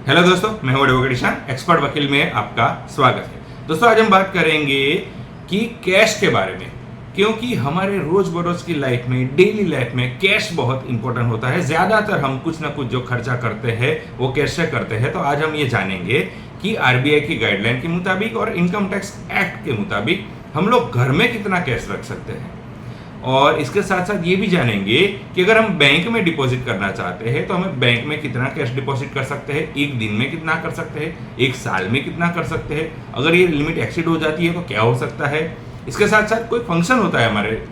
Hello दोस्तों, मैं हूं एडवोकेट ईशान, एक्सपर्ट वकील में आपका स्वागत है। दोस्तों, आज हम बात करेंगे कि कैश के बारे में, क्योंकि हमारे रोज बरोज की लाइफ में, डेली लाइफ में कैश बहुत इंपॉर्टेंट होता है। ज्यादातर हम कुछ ना कुछ जो खर्चा करते हैं वो कैश से करते हैं। तो आज हम ये जानेंगे कि आरबीआई की गाइडलाइन के मुताबिक और इनकम टैक्स एक्ट के मुताबिक हम लोग घर में कितना कैश रख सकते हैं, और इसके साथ साथ ये भी जानेंगे कि अगर हम बैंक में डिपॉजिट करना चाहते हैं तो हमें बैंक में कितना कैश डिपॉजिट कर सकते हैं, एक दिन में कितना कर सकते हैं, एक साल में कितना कर सकते हैं, अगर ये लिमिट एक्सीड हो जाती है तो क्या हो सकता है। इसके साथ साथ कोई फंक्शन होता है हमारे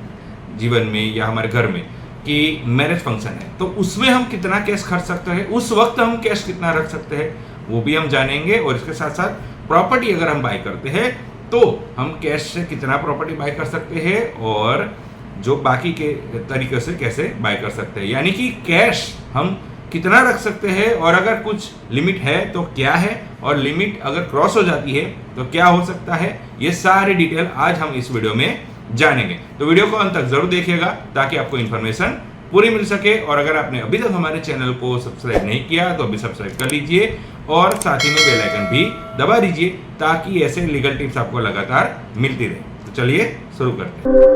जीवन में या हमारे घर में कि मैरिज फंक्शन है, तो उसमें हम कितना कैश खर्च सकते हैं, उस वक्त हम कैश कितना रख सकते हैं, वो भी हम जानेंगे। और इसके साथ साथ प्रॉपर्टी अगर हम बाय करते हैं तो हम कैश से कितना प्रॉपर्टी बाय कर सकते हैं और जो बाकी के तरीके से कैसे बाय कर सकते हैं, यानी कि कैश हम कितना रख सकते हैं और अगर कुछ लिमिट है तो क्या है, और लिमिट अगर क्रॉस हो जाती है तो क्या हो सकता है। ये सारी डिटेल आज हम इस वीडियो में जानेंगे, तो वीडियो को अंत तक जरूर देखिएगा ताकि आपको इन्फॉर्मेशन पूरी मिल सके। और अगर आपने अभी तक हमारे चैनल को सब्सक्राइब नहीं किया तो अभी सब्सक्राइब कर लीजिए और साथ ही में बेल आइकन भी दबा दीजिए ताकि ऐसे लीगल टिप्स आपको लगातार मिलती रहे। तो चलिए शुरू करते हैं।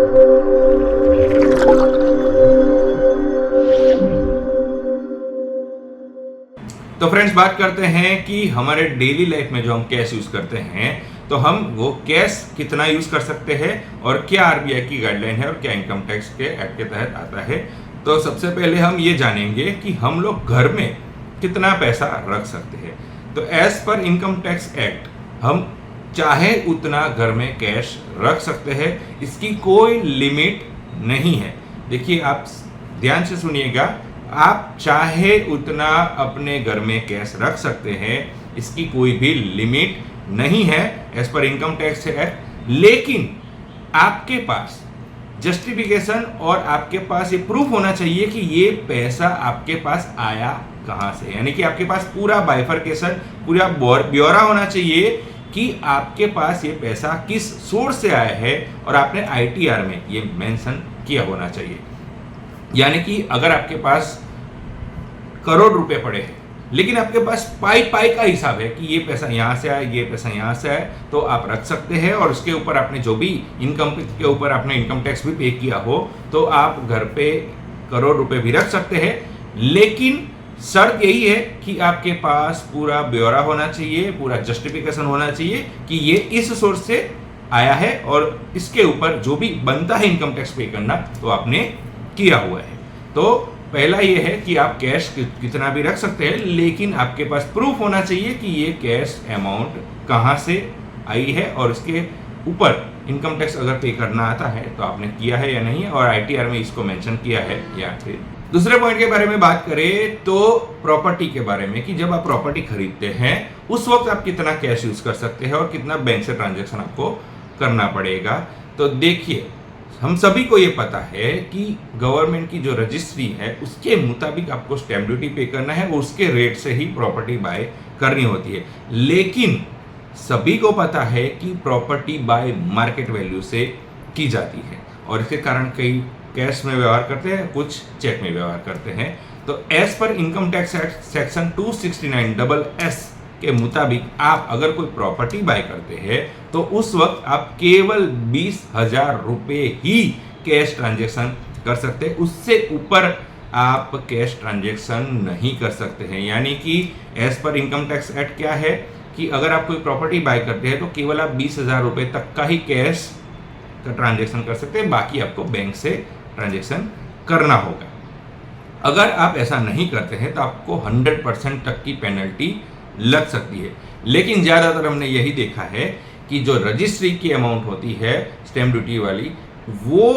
तो फ्रेंड्स, बात करते हैं कि हमारे डेली लाइफ में जो हम कैश यूज करते हैं तो हम वो कैश कितना यूज कर सकते हैं और क्या आरबीआई की गाइडलाइन है और क्या इनकम टैक्स के एक्ट के तहत आता है। तो सबसे पहले हम ये जानेंगे कि हम लोग घर में कितना पैसा रख सकते हैं। तो as per income tax act हम चाहे उतना घर में कैश रख सकते हैं, इसकी कोई लिमिट नहीं है। देखिए, आप ध्यान से सुनिएगा, आप चाहे उतना अपने घर में कैश रख सकते हैं, इसकी कोई भी लिमिट नहीं है as per income tax act. लेकिन आपके पास जस्टिफिकेशन और आपके पास ये प्रूफ होना चाहिए कि ये पैसा आपके पास आया कहां से, यानी कि आपके पास पूरा बाइफरकेशन, पूरा ब्यौरा होना चाहिए कि आपके पास ये पैसा किस सोर्स से आया है और आपने आईटीआर में ये मेंशन किया होना चाहिए। यानी कि अगर आपके पास करोड़ रुपए पड़े हैं लेकिन आपके पास पाई का हिसाब है कि ये पैसा यहां से आया, ये पैसा यहां से आया, तो आप रख सकते हैं। और उसके ऊपर आपने जो भी इनकम के ऊपर आपने इनकम टैक्स भी पे किया हो तो आप घर पे करोड़ रुपए भी रख सकते हैं। लेकिन शर्त यही है कि आपके पास पूरा ब्यौरा होना चाहिए, पूरा जस्टिफिकेशन होना चाहिए कि ये इस सोर्स से आया है और इसके ऊपर जो भी बनता है इनकम टैक्स पे करना तो आपने किया हुआ है। तो पहला ये है कि आप कैश कितना भी रख सकते हैं, लेकिन आपके पास प्रूफ होना चाहिए कि ये कैश अमाउंट कहाँ से आई है और इसके ऊपर इनकम टैक्स अगर पे करना आता है तो आपने किया है या नहीं, और आईटीआर में इसको मेंशन किया है या फिर। दूसरे पॉइंट के बारे में बात करें तो प्रॉपर्टी के बारे में, कि जब आप प्रॉपर्टी खरीदते हैं उस वक्त आप कितना कैश यूज कर सकते हैं और कितना बैंक से ट्रांजेक्शन आपको करना पड़ेगा। तो देखिए, हम सभी को ये पता है कि गवर्नमेंट की जो रजिस्ट्री है उसके मुताबिक आपको स्टैम्प ड्यूटी पे करना है, उसके रेट से ही प्रॉपर्टी बाय करनी होती है। लेकिन सभी को पता है कि प्रॉपर्टी बाय मार्केट वैल्यू से की जाती है और इसके कारण कई कैश में व्यवहार करते हैं, कुछ चेक में व्यवहार करते हैं। तो as per income tax act section 269(s) के मुताबिक आप अगर कोई प्रॉपर्टी बाय करते हैं तो उस वक्त आप केवल 20,000 रुपए ही कैश ट्रांजैक्शन कर सकते हैं, उससे ऊपर आप कैश ट्रांजैक्शन नहीं कर सकते हैं। यानी कि as per income tax act क्या है कि अगर आप कोई प्रॉपर्टी बाय करते हैं तो केवल आप 20,000 रुपए तक का ही कैश का ट्रांजैक्शन कर सकते हैं, बाकी आपको बैंक से ट्रांजैक्शन करना होगा। अगर आप ऐसा नहीं करते हैं तो आपको 100% तक की पेनल्टी लग सकती है। लेकिन ज़्यादातर हमने यही देखा है कि जो रजिस्ट्री की अमाउंट होती है स्टैम्प ड्यूटी वाली, वो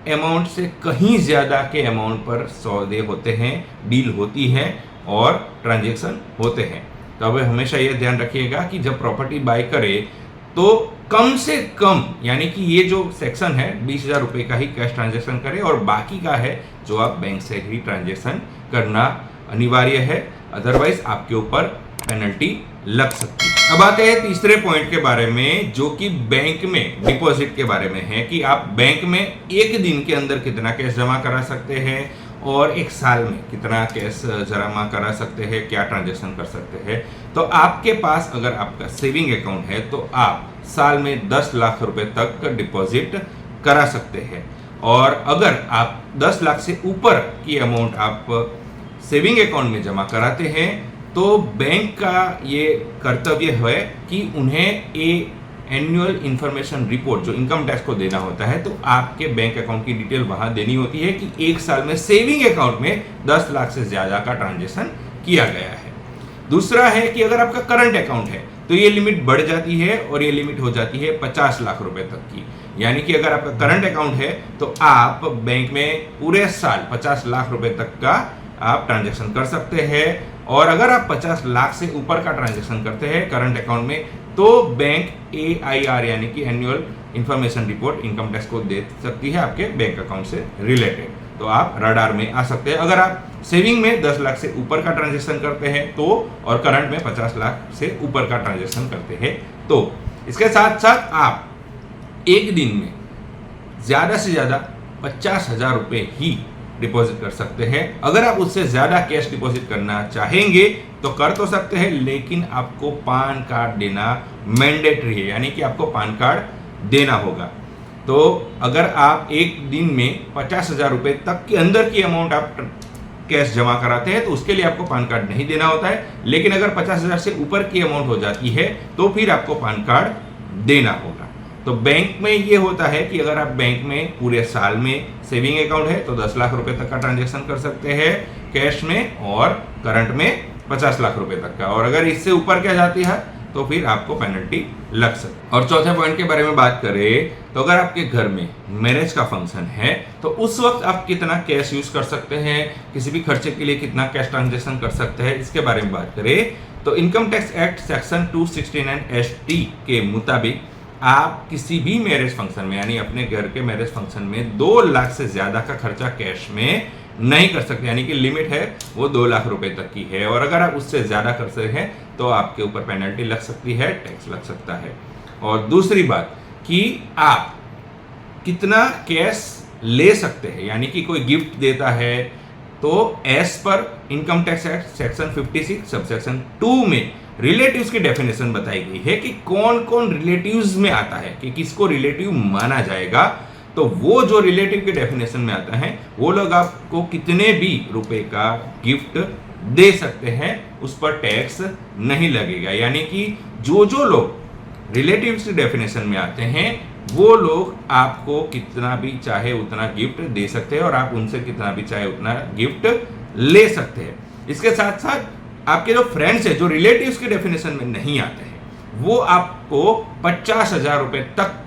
अमाउंट से कहीं ज़्यादा के अमाउंट पर सौदे होते हैं, डील होती है और ट्रांजैक्शन होते हैं। तो अब हमेशा ये ध्यान रखिएगा कि जब प्रॉपर्टी बाय करे तो कम से कम, यानी कि ये जो सेक्शन है 20,000 रुपये का ही कैश ट्रांजैक्शन करें और बाकी का है जो आप बैंक से ही ट्रांजैक्शन करना अनिवार्य है, अदरवाइज आपके ऊपर पेनल्टी लग सकती है। अब आते हैं तीसरे पॉइंट के बारे में, जो कि बैंक में डिपॉजिट के बारे में है कि आप बैंक में एक दिन के अंदर कितना कैश जमा करा सकते हैं और एक साल में कितना कैश जमा करा सकते हैं, क्या ट्रांजेक्शन कर सकते हैं। तो आपके पास अगर आपका सेविंग अकाउंट है तो आप साल में 10 लाख रुपए तक डिपॉजिट करा सकते हैं। और अगर आप 10 लाख से ऊपर की अमाउंट आप सेविंग अकाउंट में जमा कराते हैं तो बैंक का ये कर्तव्य है कि उन्हें एनुअल इंफॉर्मेशन रिपोर्ट जो इनकम टैक्स को देना होता है, तो आपके बैंक अकाउंट की डिटेल वहां देनी होती है कि एक साल में सेविंग अकाउंट में 10 लाख से ज्यादा का ट्रांजेक्शन किया गया है। दूसरा है कि अगर आपका करंट अकाउंट है तो ये लिमिट बढ़ जाती है और ये लिमिट हो जाती है 50 लाख रुपए तक की। यानी कि अगर आपका करंट अकाउंट है तो आप बैंक में पूरे साल 50 लाख रुपए तक का आप ट्रांजेक्शन कर सकते हैं। और अगर आप 50 लाख से ऊपर का ट्रांजेक्शन करते हैं करंट अकाउंट में तो बैंक AIR यानी कि annual information report income tax को दे सकती है आपके बैंक अकाउंट से रिलेटेड। तो आप रडार में आ सकते हैं अगर आप सेविंग में 10 लाख से ऊपर का ट्रांजेक्शन करते हैं तो, और करंट में 50 लाख से ऊपर का ट्रांजेक्शन करते हैं तो। इसके साथ साथ आप एक दिन में ज्यादा से ज्यादा 50,000 रुपए ही डिपॉजिट कर सकते हैं। अगर आप उससे ज्यादा कैश डिपॉजिट करना चाहेंगे तो कर तो सकते हैं, लेकिन आपको पैन कार्ड देना मैंडेटरी है, यानी कि आपको पैन कार्ड देना होगा। तो अगर आप एक दिन में 50,000 रुपए तक के अंदर की अमाउंट आप कैश जमा कराते हैं तो उसके लिए आपको पैन कार्ड नहीं देना होता है, लेकिन अगर 50,000 से ऊपर की अमाउंट हो जाती है तो फिर आपको पैन कार्ड देना होगा। तो बैंक में ये होता है कि अगर आप बैंक में पूरे साल में सेविंग अकाउंट है तो 10 लाख रुपए तक का ट्रांजेक्शन कर सकते हैं कैश में, और करंट में 50 लाख रुपए तक का, और अगर इससे ऊपर क्या जाती है तो फिर आपको पेनल्टी लग सकती है। और चौथे पॉइंट के बारे में बात करें तो अगर आपके घर में मैरिज का फंक्शन है तो उस वक्त आप कितना कैश यूज कर सकते हैं, किसी भी खर्चे के लिए कितना कैश ट्रांजेक्शन कर सकते हैं, इसके बारे में बात करें तो income tax act section 269 ST के मुताबिक आप किसी भी मैरिज फंक्शन में यानी अपने घर के मैरिज फंक्शन में 2 लाख से ज्यादा का खर्चा कैश में नहीं कर सकते, यानी कि लिमिट है वो 2 लाख रुपए तक की है। और अगर आप उससे ज्यादा करते हैं तो आपके ऊपर पेनल्टी लग सकती है, टैक्स लग सकता है। और दूसरी बात कि आप कितना कैश ले सकते हैं, यानी कि कोई गिफ्ट देता है तो as per income tax act section 56 subsection 2 में रिलेटिव्स की डेफिनेशन बताई गई है कि कौन कौन रिलेटिव्स में आता है, कि किसको रिलेटिव माना जाएगा। तो वो जो रिलेटिव के डेफिनेशन में आता है वो लोग आपको कितने भी रुपए का गिफ्ट दे सकते हैं, उस पर टैक्स नहीं लगेगा। यानी कि जो जो लोग रिलेटिव्स की डेफिनेशन में आते हैं वो लोग आपको कितना भी चाहे उतना गिफ्ट दे सकते हैं और आप उनसे कितना भी चाहे उतना गिफ्ट ले सकते हैं। इसके साथ साथ आपके जो फ्रेंड्स हैं जो रिलेटिव्स के डेफिनेशन में नहीं आते हैं वो आपको 50,000 रुपए तक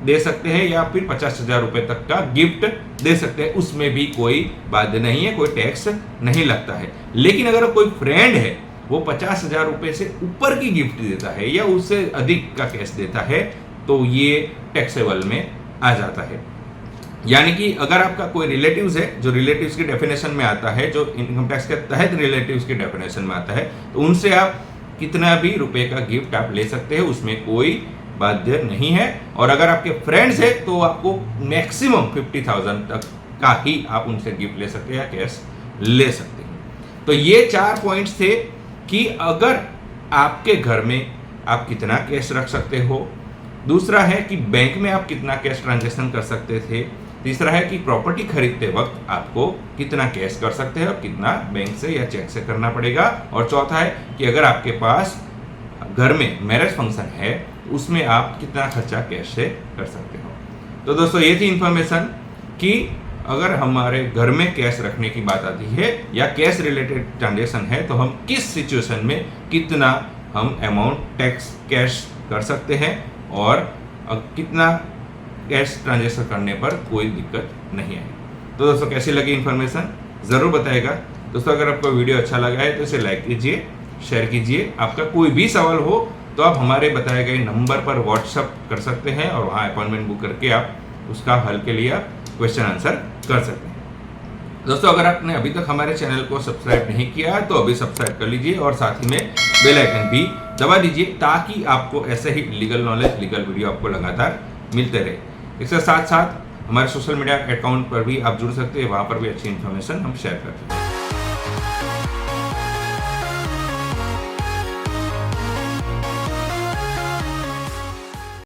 दे सकते हैं या फिर 50,000 रुपए तक का गिफ्ट दे सकते हैं, उसमें भी कोई बाध्य नहीं है, कोई टैक्स नहीं लगता है। लेकिन अगर कोई फ्रेंड है वो 50,000 रुपए से ऊपर की गिफ्ट देता है या उससे अधिक का कैश देता है तो ये टैक्सेबल में आ जाता है। यानी कि अगर आपका कोई रिलेटिव्स है जो रिलेटिव्स की डेफिनेशन में आता है, जो इनकम टैक्स के तहत रिलेटिव्स की डेफिनेशन में आता है, तो उनसे आप कितना भी रुपए का गिफ्ट आप ले सकते हैं, उसमें कोई बाध्य नहीं है। और अगर आपके फ्रेंड्स है तो आपको मैक्सिमम 50,000 तक का ही आप उनसे गिफ्ट ले सकते हैं या कैश ले सकते हैं। तो ये 4 पॉइंट्स थे कि अगर आपके घर में आप कितना कैश रख सकते हो, दूसरा है कि बैंक में आप कितना कैश ट्रांजैक्शन कर सकते थे, तीसरा है कि प्रॉपर्टी खरीदते वक्त आपको कितना कैश कर सकते हैं और कितना बैंक से या चेक से करना पड़ेगा, और चौथा है कि अगर आपके पास घर में मैरिज फंक्शन है उसमें आप कितना खर्चा कैश से कर सकते हो। तो दोस्तों ये थी इंफॉर्मेशन कि अगर हमारे घर में कैश रखने की बात आती है या कैश रिलेटेड ट्रांजैक्शन है तो हम किस सिचुएशन में कितना हम अमाउंट टैक्स कैश कर सकते हैं और कितना कैश ट्रांजैक्शन करने पर कोई दिक्कत नहीं आएगी। तो दोस्तों कैसी लगी इन्फॉर्मेशन ज़रूर बताइएगा। दोस्तों अगर आपको वीडियो अच्छा लगा है तो इसे लाइक कीजिए, शेयर कीजिए। आपका कोई भी सवाल हो तो आप हमारे बताए गए नंबर पर व्हाट्सअप कर सकते हैं और वहाँ अपॉइंटमेंट बुक करके आप उसका हल के लिए आप क्वेश्चन आंसर कर सकते हैं। दोस्तों अगर आपने अभी तक हमारे चैनल को सब्सक्राइब नहीं किया तो अभी सब्सक्राइब कर लीजिए और साथ ही में बेल आइकन भी दबा दीजिए ताकि आपको ऐसे ही लीगल नॉलेज, लीगल वीडियो आपको लगातार मिलते रहे। इसके साथ साथ हमारे सोशल मीडिया अकाउंट पर भी आप जुड़ सकते हैं, वहाँ पर भी अच्छी इन्फॉर्मेशन हम शेयर करते हैं।